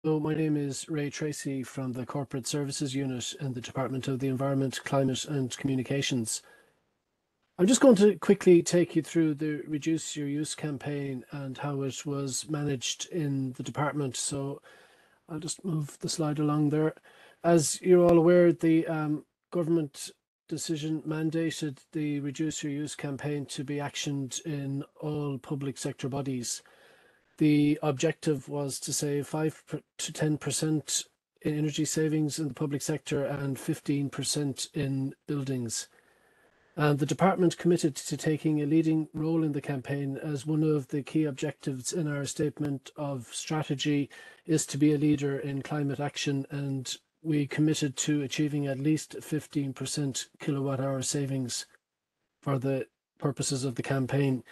So my name is Treacy from the Corporate Services Unit in the Department of the Environment, Climate and Communications. I'm just going to quickly take you through the Reduce Your Use campaign and how it was managed in the department. So I'll just move the slide along there. As you're all aware, the government decision mandated the Reduce Your Use campaign to be actioned in all public sector bodies. The objective was to save 5 to 10% in energy savings in the public sector and 15% in buildings. And the department committed to taking a leading role in the campaign, as one of the key objectives in our statement of strategy is to be a leader in climate action, and we committed to achieving at least 15% kilowatt hour savings for the purposes of the campaign.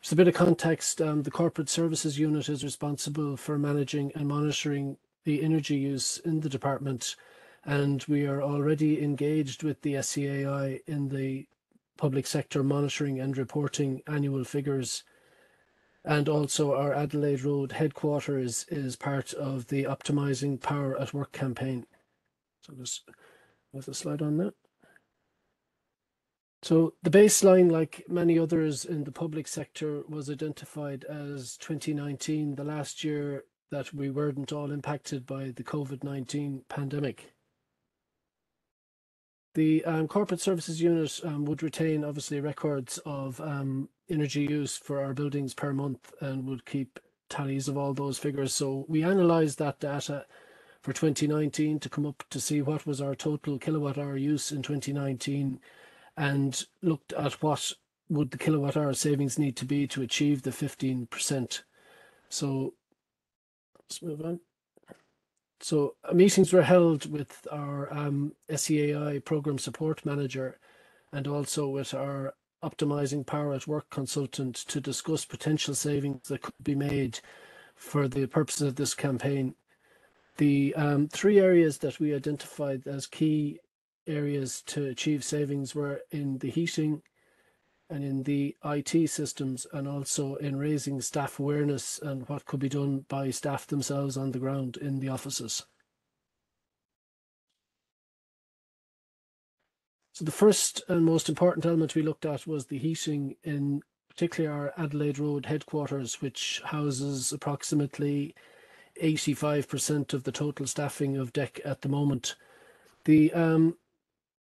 Just a bit of context, the Corporate Services Unit is responsible for managing and monitoring the energy use in the department, and we are already engaged with the SEAI in the public sector monitoring and reporting annual figures. And also our Adelaide Road headquarters is part of the Optimising Power at Work campaign. So just move the slide on that. So the baseline, like many others in the public sector, was identified as 2019, the last year that we weren't all impacted by the COVID-19 pandemic. The Corporate Services Unit would retain, obviously, records of energy use for our buildings per month and would keep tallies of all those figures. So we analysed that data for 2019 to come up to see what was our total kilowatt hour use in 2019, and looked at what would the kilowatt hour savings need to be to achieve the 15%. So let's move on. So meetings were held with our SEAI program support manager and also with our Optimising Power at Work consultant to discuss potential savings that could be made for the purposes of this campaign. The three areas that we identified as key areas to achieve savings were in the heating and in the IT systems, and also in raising staff awareness and what could be done by staff themselves on the ground in the offices. So the first and most important element we looked at was the heating in particularly our Adelaide Road headquarters, which houses approximately 85% of the total staffing of DEC at the moment. The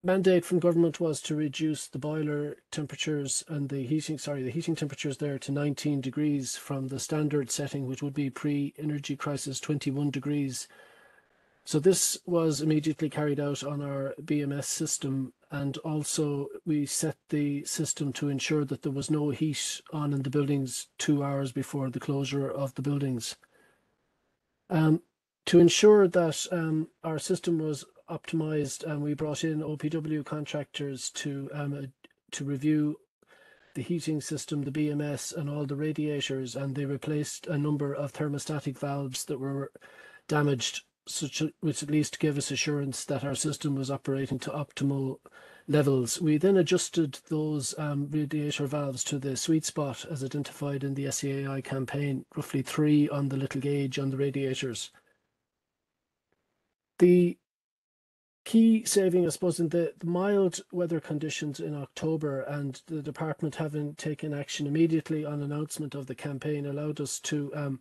mandate from government was to reduce the boiler temperatures and the heating temperatures there to 19 degrees from the standard setting, which would be pre-energy crisis 21 degrees. So this was immediately carried out on our BMS system, and also we set the system to ensure that there was no heat on in the buildings 2 hours before the closure of the buildings. To ensure that our system was optimized, and we brought in OPW contractors to review the heating system, the BMS and all the radiators, and they replaced a number of thermostatic valves that were damaged, which at least gave us assurance that our system was operating to optimal levels. We then adjusted those radiator valves to the sweet spot as identified in the SEAI campaign, roughly 3 on the little gauge on the radiators. The key saving, I suppose, in the mild weather conditions in October, and the department having taken action immediately on announcement of the campaign, allowed us to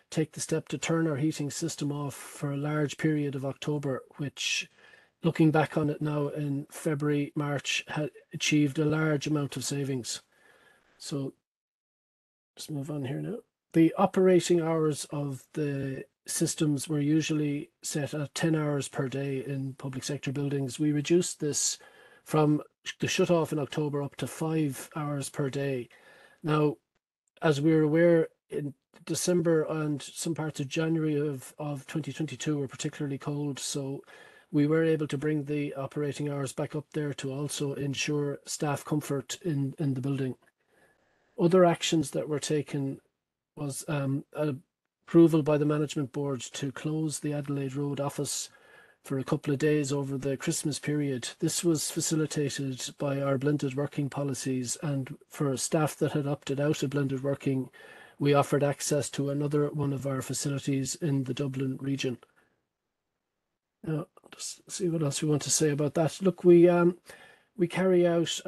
take the step to turn our heating system off for a large period of October, which, looking back on it now in February, March, had achieved a large amount of savings. So let's move on here now. The operating hours of the systems were usually set at 10 hours per day in public sector buildings. We reduced this from the shut-off in October up to 5 hours per day. Now, as we're aware, in December and some parts of January of 2022 were particularly cold, so we were able to bring the operating hours back up there to also ensure staff comfort in the building. Other actions that were taken was approval by the management board to close the Adelaide Road office for a couple of days over the Christmas period. This was facilitated by our blended working policies, and for staff that had opted out of blended working, we offered access to another one of our facilities in the Dublin region. Just see what else we want to say about that. Look, we carry out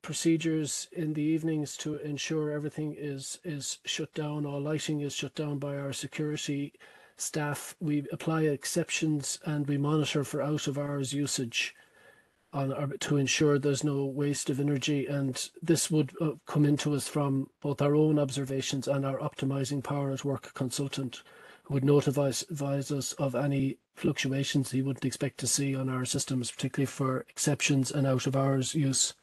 procedures in the evenings to ensure everything is shut down. All lighting is shut down by our security staff. We apply exceptions and we monitor for out of hours usage to ensure there's no waste of energy. And this would come into us from both our own observations and our optimizing power at work consultant, who would advise us of any fluctuations he wouldn't expect to see on our systems, particularly for exceptions and out of hours use.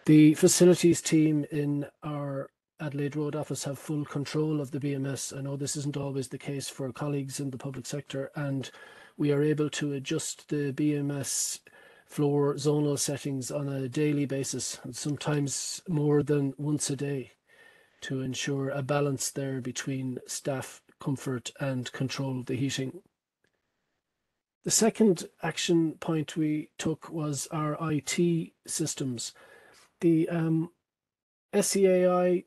The facilities team in our Adelaide Road office have full control of the BMS. I know this isn't always the case for colleagues in the public sector, and we are able to adjust the BMS floor zonal settings on a daily basis, and sometimes more than once a day, to ensure a balance there between staff comfort and control of the heating. The second action point we took was our IT systems. The SEAI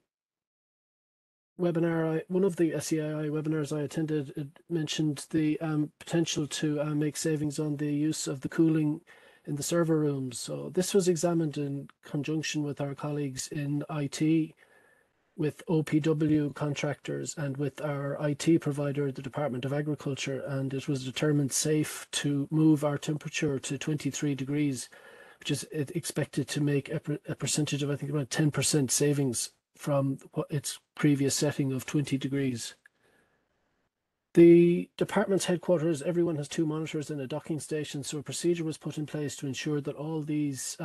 webinar, one of the SEAI webinars I attended, it mentioned the potential to make savings on the use of the cooling in the server rooms. So this was examined in conjunction with our colleagues in IT, with OPW contractors, and with our IT provider, the Department of Agriculture, and it was determined safe to move our temperature to 23 degrees, which is expected to make a percentage of, I think, about 10% savings from its previous setting of 20 degrees. The department's headquarters, everyone has 2 monitors and a docking station, so a procedure was put in place to ensure that all these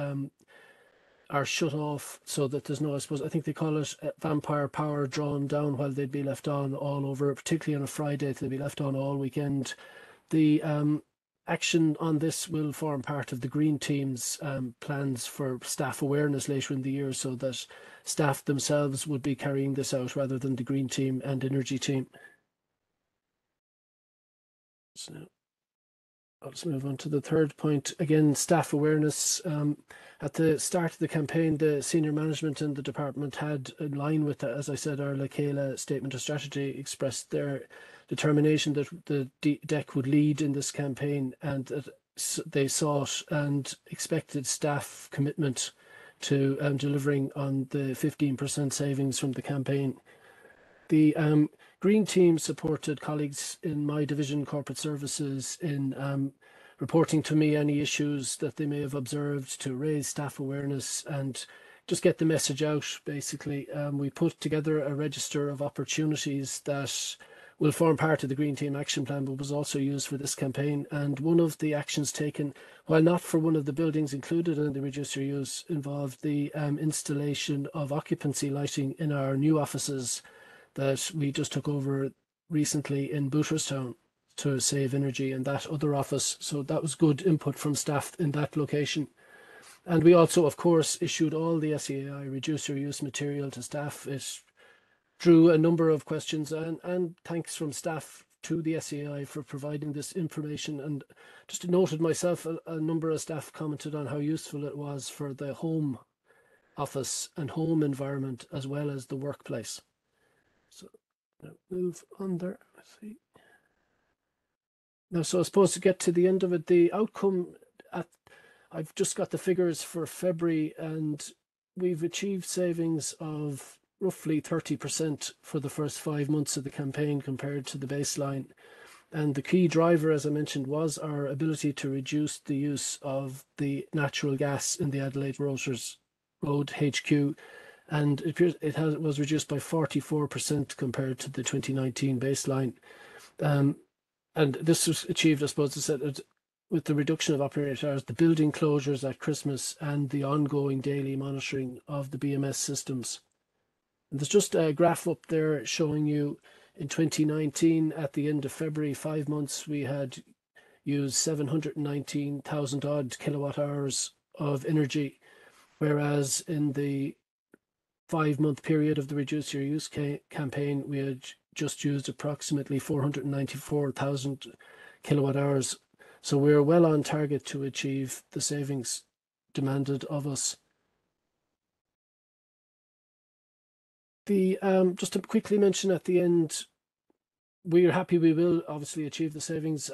are shut off, so that there's no, I suppose, I think they call it vampire power drawn down while they'd be left on all over, particularly on a Friday, they'd be left on all weekend. The action on this will form part of the Green Team's plans for staff awareness later in the year, so that staff themselves would be carrying this out rather than the Green Team and Energy Team. So I'll just move on to the third point. Again, staff awareness. At the start of the campaign, the senior management in the department had, in line with, as I said, our Lakela statement of strategy, expressed their determination that the DEC would lead in this campaign, and that they sought and expected staff commitment to delivering on the 15% savings from the campaign. The Green Team supported colleagues in my division, Corporate Services, in reporting to me any issues that they may have observed, to raise staff awareness and just get the message out, basically. We put together a register of opportunities that will form part of the Green Team action plan, but was also used for this campaign. And one of the actions taken, while not for one of the buildings included in the Reduce Your Use, involved the installation of occupancy lighting in our new offices that we just took over recently in Booterstown to save energy in that other office. So that was good input from staff in that location. And we also, of course, issued all the SEAI Reduce Your Use material to staff. It drew a number of questions, and thanks from staff to the SEAI for providing this information. And just noted myself, a number of staff commented on how useful it was for the home office and home environment as well as the workplace. So move on there. Let's see. Now, so I suppose to get to the end of it, the outcome I've just got the figures for February, and we've achieved savings of roughly 30% for the first 5 months of the campaign compared to the baseline. And the key driver, as I mentioned, was our ability to reduce the use of the natural gas in the Adelaide Road HQ. And it was reduced by 44% compared to the 2019 baseline. And this was achieved, I suppose, as I said, with the reduction of operating hours, the building closures at Christmas, and the ongoing daily monitoring of the BMS systems. And there's just a graph up there showing you in 2019, at the end of February, 5 months, we had used 719,000 odd kilowatt hours of energy, whereas in the 5-month period of the Reduce Your Use campaign, we had just used approximately 494,000 kilowatt hours. So we're well on target to achieve the savings demanded of us. Just to quickly mention at the end, we're happy we will obviously achieve the savings.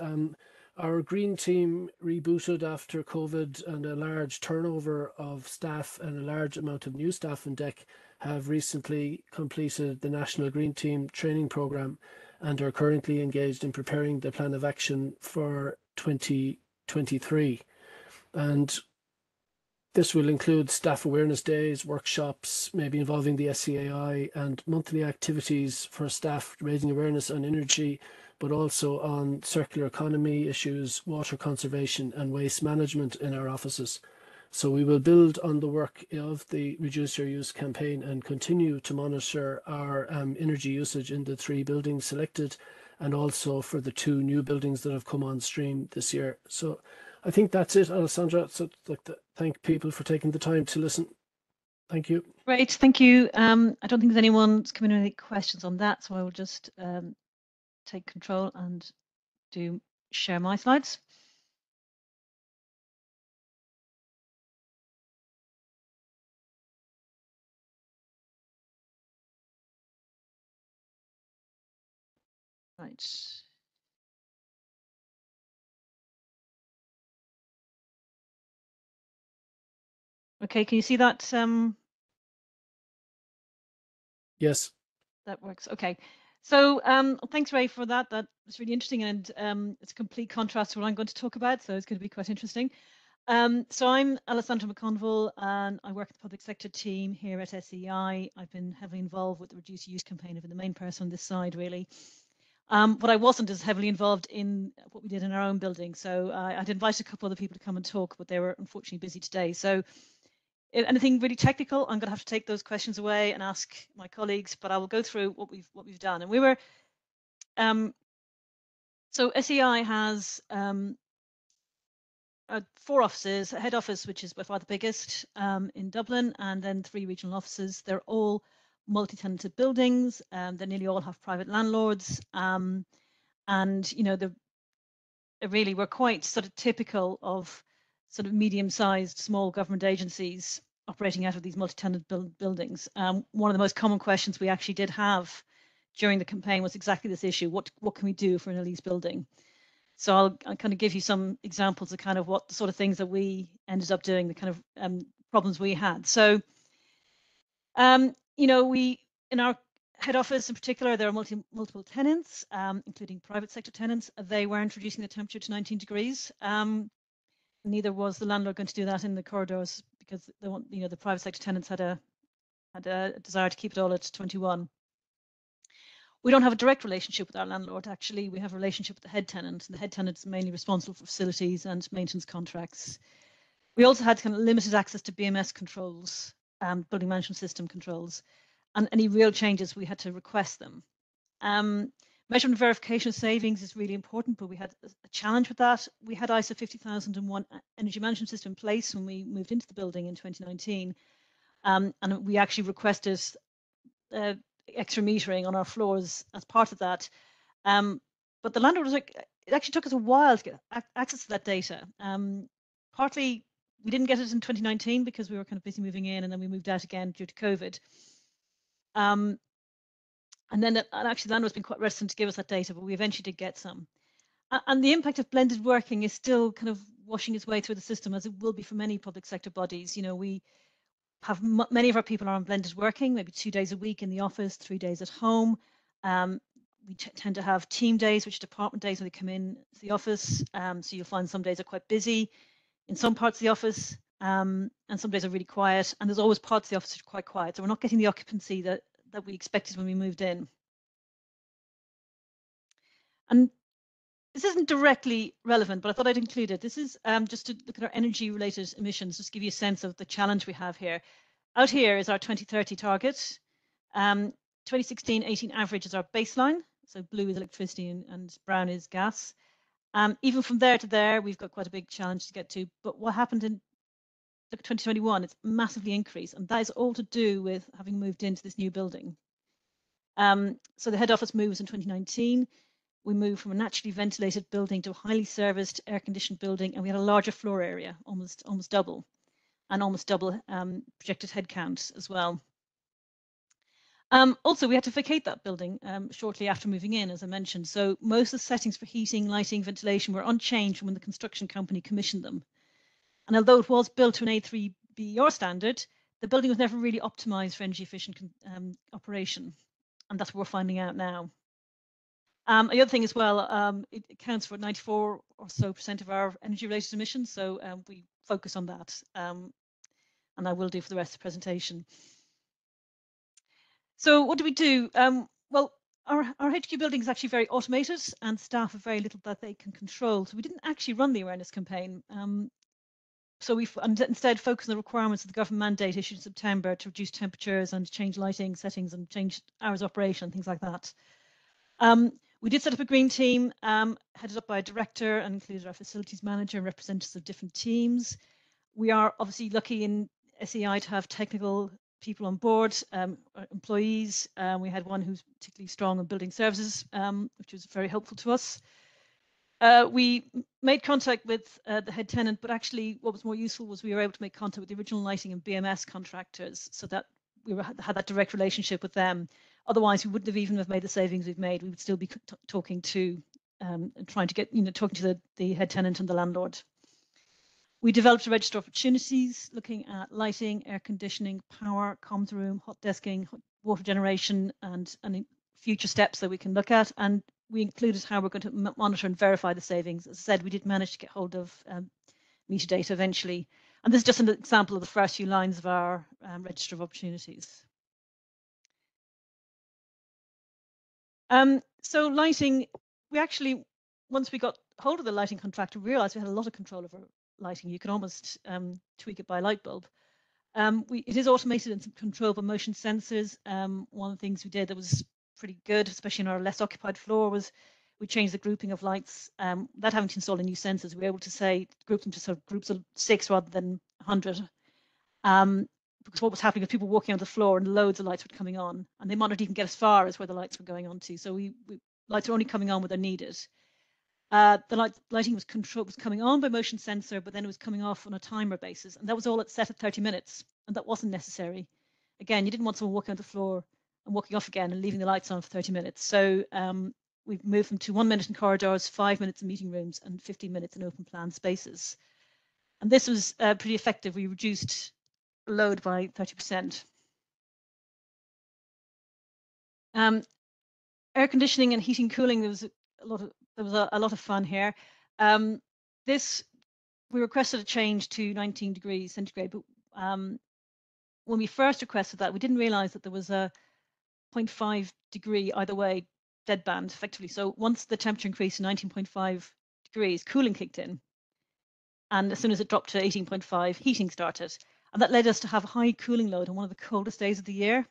Our green team rebooted after COVID, and a large turnover of staff and a large amount of new staff in DEC have recently completed the National Green Team training programme and are currently engaged in preparing the plan of action for 2023. And this will include staff awareness days, workshops, maybe involving the SEAI, and monthly activities for staff raising awareness on energy, but also on circular economy issues, water conservation and waste management in our offices. So we will build on the work of the Reduce Your Use campaign and continue to monitor our energy usage in the 3 buildings selected, and also for the 2 new buildings that have come on stream this year. So I think that's it, Alessandra. So I'd like to thank people for taking the time to listen. Thank you. Great, thank you. I don't think there's anyone's coming with any questions on that, so I will just take control and share my slides. Right. Okay, can you see that? Yes. That works. Okay. So thanks, Ray, for that. That was really interesting, and it's a complete contrast to what I'm going to talk about, so it's going to be quite interesting. So I'm Alessandra McConville, and I work at the public sector team here at SEAI. I've been heavily involved with the Reduce Use campaign. I've been the main person on this side, really. What I wasn't is heavily involved in what we did in our own building. So I'd invited a couple other people to come and talk, but they were unfortunately busy today. So if anything really technical, I'm going to have to take those questions away and ask my colleagues, but I will go through what we've done. And we were, so SEI has 4 offices, a head office, which is by far the biggest in Dublin, and then 3 regional offices. They're all multi-tenanted buildings. They nearly all have private landlords. And, you know, really we're quite sort of typical of sort of medium-sized small government agencies operating out of these multi-tenant buildings. One of the most common questions we actually did have during the campaign was exactly this issue: what can we do for an leased building? So I'll kind of give you some examples of kind of what the sort of things that we ended up doing, the kind of problems we had. So, you know, in our head office in particular, there are multiple tenants, including private sector tenants. They weren't reducing the temperature to 19 degrees. Neither was the landlord going to do that in the corridors, because they want, you know, the private sector tenants had a desire to keep it all at 21. We don't have a direct relationship with our landlord. Actually, we have a relationship with the head tenant. The head tenant is mainly responsible for facilities and maintenance contracts. We also had kind of limited access to BMS controls, building management system controls, and any real changes we had to request them. Measurement verification of savings is really important, but we had a challenge with that. We had ISO 50001 energy management system in place when we moved into the building in 2019, and we actually requested extra metering on our floors as part of that. But the landlord was like, it actually took us a while to get access to that data. Partly we didn't get it in 2019 because we were kind of busy moving in, and then we moved out again due to COVID. And then actually the landlord's been quite reticent to give us that data, but we eventually did get some. And the impact of blended working is still kind of washing its way through the system, as it will be for many public sector bodies. You know, we have many of our people are on blended working, maybe 2 days a week in the office, 3 days at home. We tend to have team days, which are department days when they come in to the office. So you'll find some days are quite busy in some parts of the office, and some days are really quiet. And there's always parts of the office that are quite quiet. So we're not getting the occupancy that we expected when we moved in. And this isn't directly relevant, but I thought I'd include it. This is just to look at our energy related emissions, just to give you a sense of the challenge we have here. Out here is our 2030 target. 2016-18 average is our baseline. So blue is electricity and brown is gas. Even from there to there, we've got quite a big challenge to get to. But what happened in 2021, it's massively increased. And that is all to do with having moved into this new building. So the head office moves in 2019. We moved from a naturally ventilated building to a highly serviced, air-conditioned building, and we had a larger floor area, almost double, and almost double projected headcount as well. Also, we had to vacate that building shortly after moving in, as I mentioned. So most of the settings for heating, lighting, ventilation were unchanged from when the construction company commissioned them. And although it was built to an A3BER standard, the building was never really optimized for energy efficient operation. And that's what we're finding out now. The other thing as well, it accounts for 94% or so of our energy related emissions. So we focus on that. And I will do for the rest of the presentation. So what do we do? Well, our HQ building is actually very automated and staff have very little that they can control. So we didn't actually run the awareness campaign. So we instead focused on the requirements of the government mandate issued in September to reduce temperatures and change lighting settings and change hours of operation, things like that. We did set up a green team headed up by a director and included our facilities manager and representatives of different teams. We are obviously lucky in SEAI to have technical people on board, employees. We had one who's particularly strong in building services, which was very helpful to us. We made contact with the head tenant, but actually what was more useful was we were able to make contact with the original lighting and BMS contractors so that we had that direct relationship with them. Otherwise, we wouldn't have even have made the savings we've made. We would still be talking to and trying to get, talking to the head tenant and the landlord. We developed a register of opportunities looking at lighting, air conditioning, power, comms room, hot desking, water generation, and future steps that we can look at. And we included how we're going to monitor and verify the savings. As I said, we did manage to get hold of meter data eventually. And this is just an example of the first few lines of our register of opportunities. So lighting, we actually, once we got hold of the lighting contractor, we realized we had a lot of control over lighting. You can almost tweak it by light bulb. It is automated and controlled by motion sensors. One of the things we did that was pretty good, especially in our less occupied floor, was we changed the grouping of lights. Without having to install the new sensors, we were able to say group them to sort of groups of 6 rather than 100. Because what was happening was people walking on the floor and loads of lights were coming on, and they might not even get as far as where the lights were going on to. So lights were only coming on where they're needed. The lighting was coming on by motion sensor, but then it was coming off on a timer basis, and that was all set at 30 minutes, and that wasn't necessary. Again, you didn't want someone walking on the floor and walking off again and leaving the lights on for 30 minutes. So we've moved them to 1 minute in corridors, 5 minutes in meeting rooms, and 15 minutes in open plan spaces. And this was pretty effective. We reduced load by 30%. Air conditioning and heating cooling, there was a lot of fun here. We requested a change to 19 degrees centigrade, but when we first requested that, we didn't realize that there was a 0.5 degree either way dead band effectively. So once the temperature increased to 19.5 degrees, cooling kicked in. And as soon as it dropped to 18.5, heating started. And that led us to have a high cooling load on one of the coldest days of the year.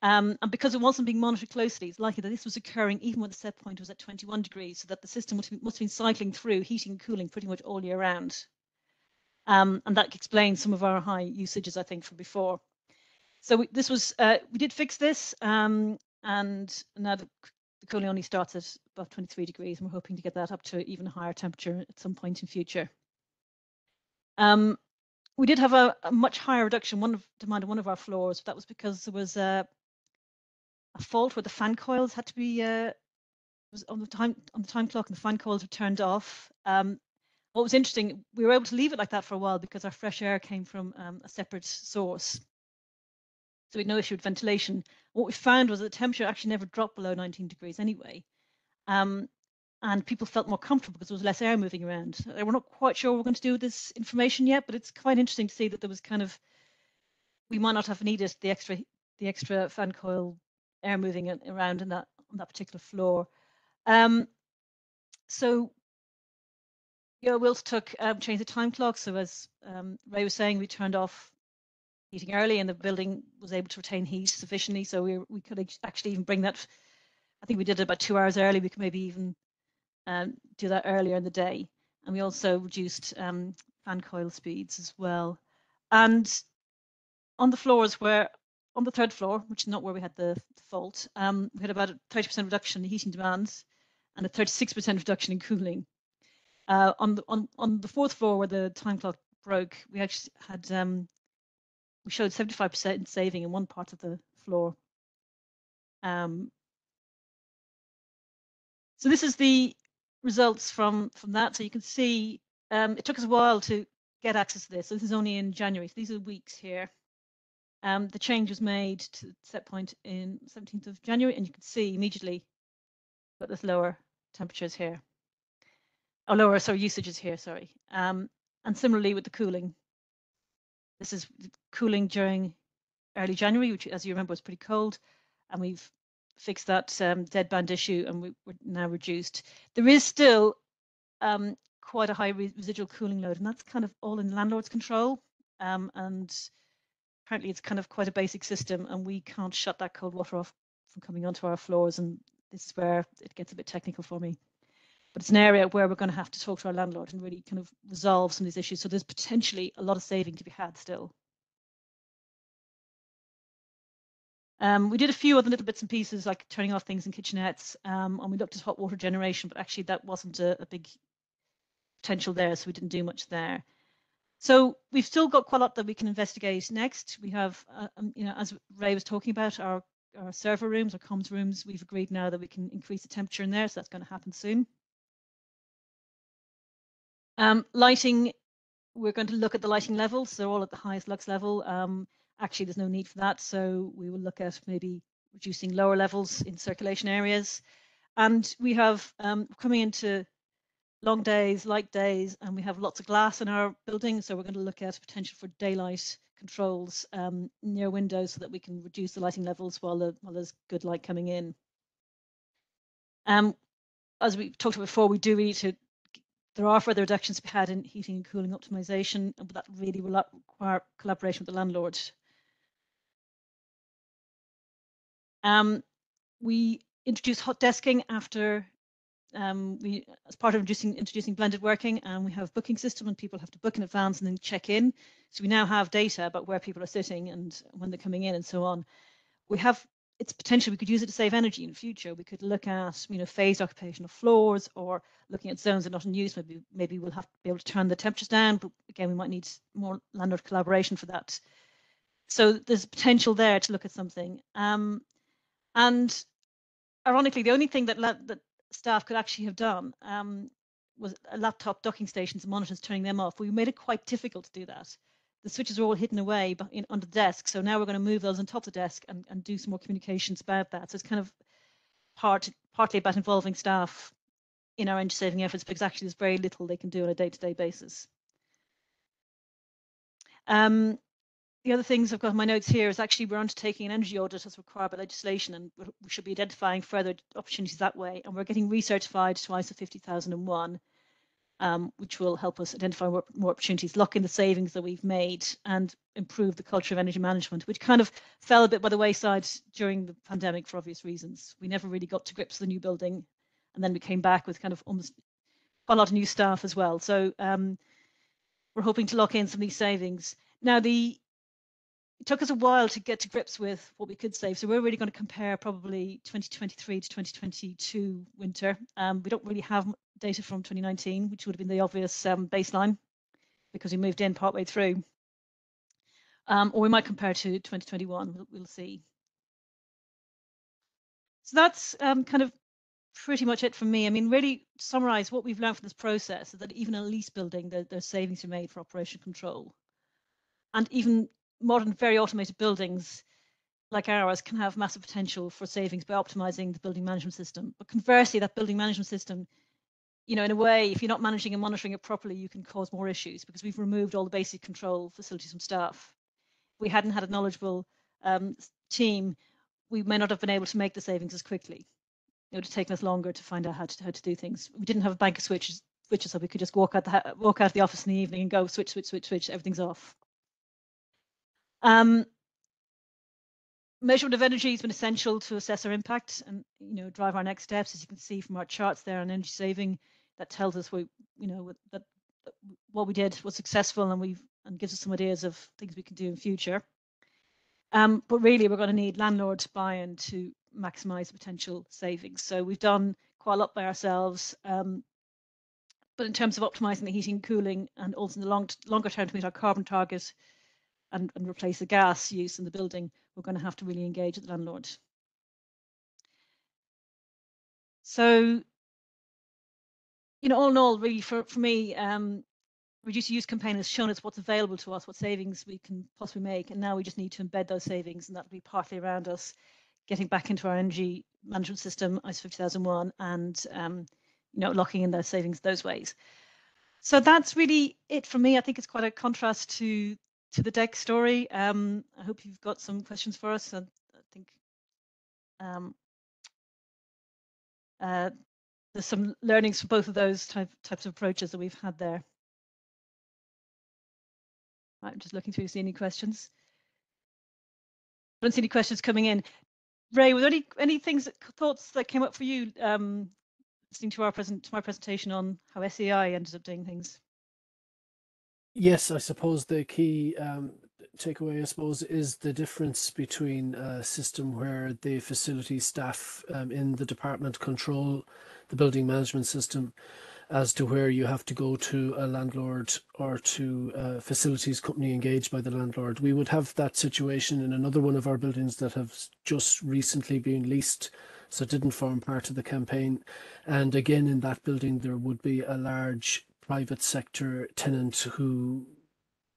And because it wasn't being monitored closely, it's likely that this was occurring even when the set point was at 21 degrees, so that the system must have been cycling through heating and cooling pretty much all year round. And that explains some of our high usages, I think, from before. So we did fix this, and now the cooling only starts at above 23 degrees, and we're hoping to get that up to even higher temperature at some point in future. We did have a much higher reduction demand on one of our floors. That was because there was a fault where the fan coils had to be was on the time clock, and the fan coils were turned off. What was interesting, we were able to leave it like that for a while because our fresh air came from a separate source. So we had no issue with ventilation. What we found was that the temperature actually never dropped below 19 degrees anyway. And people felt more comfortable because there was less air moving around. We're not quite sure what we're going to do with this information yet, but it's quite interesting to see that there was we might not have needed the extra fan coil air moving around on that particular floor. So yeah, we also changed the time clock. So as Ray was saying, we turned off heating early, and the building was able to retain heat sufficiently. So we could actually even bring that. I think we did it about 2 hours early. We could maybe even do that earlier in the day. And we also reduced fan coil speeds as well. And on the floors on the third floor, which is not where we had the fault, we had about a 30% reduction in heating demands and a 36% reduction in cooling. On the fourth floor where the time clock broke, we actually had we showed 75% saving in one part of the floor. So this is the results from that. So you can see it took us a while to get access to this. So this is only in January. So these are weeks here. The change was made to set point in 17th of January, and you can see immediately got this lower temperatures here. Oh, lower, sorry, usages here, sorry. And similarly with the cooling. This is cooling during early January, which, as you remember, was pretty cold, and we've fixed that deadband issue, and we're now reduced. There is still quite a high residual cooling load, and that's kind of all in landlord's control. And apparently it's kind of quite a basic system, and we can't shut that cold water off from coming onto our floors, and this is where it gets a bit technical for me. But it's an area where we're going to have to talk to our landlord and really kind of resolve some of these issues. So there's potentially a lot of saving to be had still. We did a few other little bits and pieces, like turning off things in kitchenettes, and we looked at hot water generation, but actually that wasn't a big potential there, so we didn't do much there. So we've still got quite a lot that we can investigate next. We have, as Ray was talking about, our server rooms, our comms rooms, we've agreed now that we can increase the temperature in there, so that's going to happen soon. Lighting, we're going to look at the lighting levels. They're all at the highest lux level. Actually, there's no need for that, so we will look at maybe reducing lower levels in circulation areas. And we have coming into long days, light days, and we have lots of glass in our building, so we're going to look at potential for daylight controls near windows so that we can reduce the lighting levels while there's good light coming in. As we talked about before, we do need to. There are further reductions to be had in heating and cooling optimization, but that really will require collaboration with the landlord. We introduced hot desking after as part of introducing blended working, and we have a booking system, and people have to book in advance and then check in. So we now have data about where people are sitting and when they're coming in and so on. We have its potential. We could use it to save energy in the future. We could look at phased occupation of floors, or looking at zones that are not in use. Maybe we'll have to be able to turn the temperatures down, but again, we might need more landlord collaboration for that. So there's potential there to look at something. And ironically, the only thing that staff could actually have done was a laptop docking stations and monitors, turning them off. We made it quite difficult to do that. The switches are all hidden away under the desk, so now we're going to move those on top of the desk and do some more communications about that. So it's kind of partly about involving staff in our energy saving efforts, because actually there's very little they can do on a day-to-day basis. The other things I've got in my notes here is actually we're undertaking an energy audit as required by legislation, and we should be identifying further opportunities that way. And we're getting recertified to ISO 50001, which will help us identify more opportunities, lock in the savings that we've made, and improve the culture of energy management, which kind of fell a bit by the wayside during the pandemic for obvious reasons. We never really got to grips with the new building, and then we came back with kind of almost quite a lot of new staff as well. So we're hoping to lock in some of these savings. Now, it took us a while to get to grips with what we could save. So we're really going to compare probably 2023 to 2022 winter. We don't really have data from 2019, which would have been the obvious baseline, because we moved in partway through. Or we might compare to 2021, we'll see. So that's kind of pretty much it from me. I mean, really to summarize what we've learned from this process is that even in a lease building, there's savings are made for operation control. And even modern, very automated buildings like ours can have massive potential for savings by optimizing the building management system. But conversely, that building management system, in a way, if you're not managing and monitoring it properly, you can cause more issues, because we've removed all the basic control facilities from staff. If we hadn't had a knowledgeable team, we may not have been able to make the savings as quickly. It would have taken us longer to find out how to do things. We didn't have a bank of switches, so we could just walk out of the office in the evening and go switch, everything's off. Measurement of energy has been essential to assess our impact and drive our next steps. As you can see from our charts there on energy saving, that tells us that what we did was successful, and gives us some ideas of things we can do in future. But really, we're going to need landlord buy-in to maximise potential savings. So we've done quite a lot by ourselves, but in terms of optimising the heating and cooling, and also in the longer term to meet our carbon target and replace the gas use in the building, we're going to have to really engage with the landlord. So, all in all, really, for me, Reduce Use campaign has shown us what's available to us, what savings we can possibly make, and now we just need to embed those savings, and that'll be partly around us getting back into our energy management system, ISO 50001, and locking in those savings those ways. So that's really it for me. I think it's quite a contrast to the DEC story. I hope you've got some questions for us. And I think there's some learnings for both of those types of approaches that we've had there. I'm just looking through to see any questions. I don't see any questions coming in. Ray, were there any thoughts that came up for you listening to my presentation on how SEAI ended up doing things? Yes, I suppose the key takeaway, I suppose, is the difference between a system where the facility staff in the department control the building management system, as to where you have to go to a landlord or to a facilities company engaged by the landlord. We would have that situation in another one of our buildings that have just recently been leased, so it didn't form part of the campaign. And again, in that building, there would be a large private sector tenant who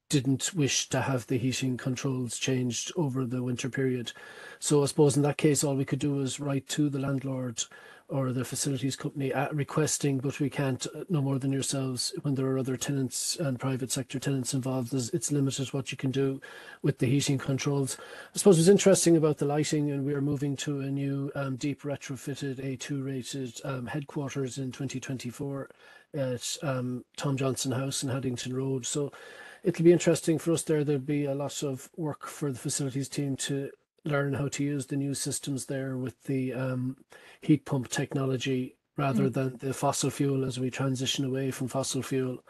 didn't wish to have the heating controls changed over the winter period. So I suppose in that case, all we could do is write to the landlord or the facilities company requesting, but we can't, no more than yourselves, when there are other tenants and private sector tenants involved, it's limited what you can do with the heating controls. I suppose what's interesting about the lighting, and we're moving to a new deep retrofitted A2 rated headquarters in 2024 at Tom Johnson House in Haddington Road. So it'll be interesting for us there. There'll be a lot of work for the facilities team to learn how to use the new systems there with the heat pump technology rather than the fossil fuel as we transition away from fossil fuel.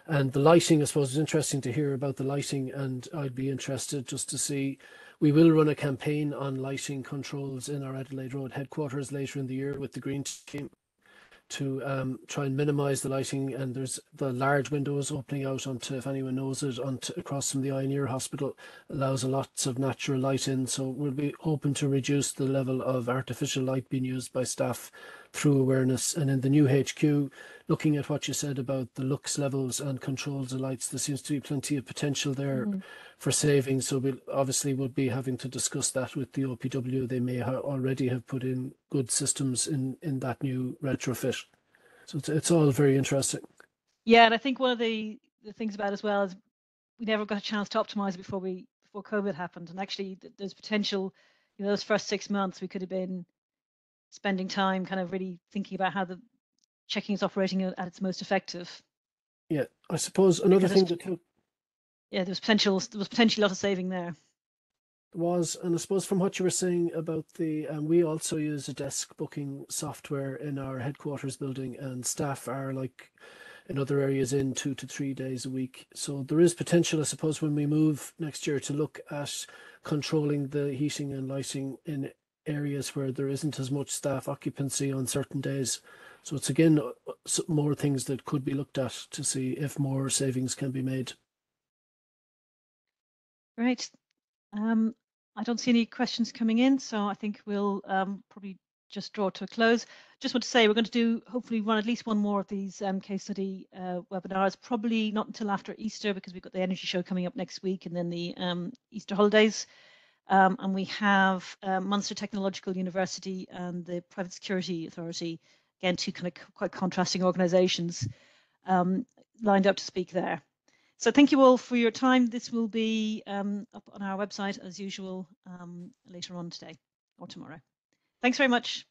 And the lighting, I suppose, is interesting to hear about the lighting, and I'd be interested just to see. We will run a campaign on lighting controls in our Adelaide Road headquarters later in the year with the Green Team to try and minimize the lighting. And there's the large windows opening out onto, if anyone knows it, onto across from the Eye and Ear Hospital, allows lots of natural light in. So we'll be hoping to reduce the level of artificial light being used by staff through awareness. And in the new HQ, looking at what you said about the lux levels and controls of lights, there seems to be plenty of potential there for savings. So we obviously would be having to discuss that with the OPW. They may already have put in good systems in that new retrofit. So it's all very interesting. Yeah, and I think one of the things about it as well is we never got a chance to optimize before COVID happened. And actually, there's potential. Those first 6 months, we could have been spending time kind of really thinking about how the checking is operating at its most effective. Yeah, I suppose another thing that there was potentially a lot of saving there. And I suppose from what you were saying about we also use a desk booking software in our headquarters building, and staff are, like in other areas, in 2 to 3 days a week. So there is potential, I suppose, when we move next year to look at controlling the heating and lighting in areas where there isn't as much staff occupancy on certain days. So it's again more things that could be looked at to see if more savings can be made. Great. I don't see any questions coming in, so I think we'll probably just draw to a close. Just want to say we're going to hopefully run at least one more of these case study webinars, probably not until after Easter, because we've got the energy show coming up next week and then the Easter holidays. And we have Munster Technological University and the Private Security Authority, again, two kind of quite contrasting organisations lined up to speak there. So thank you all for your time. This will be up on our website as usual later on today or tomorrow. Thanks very much.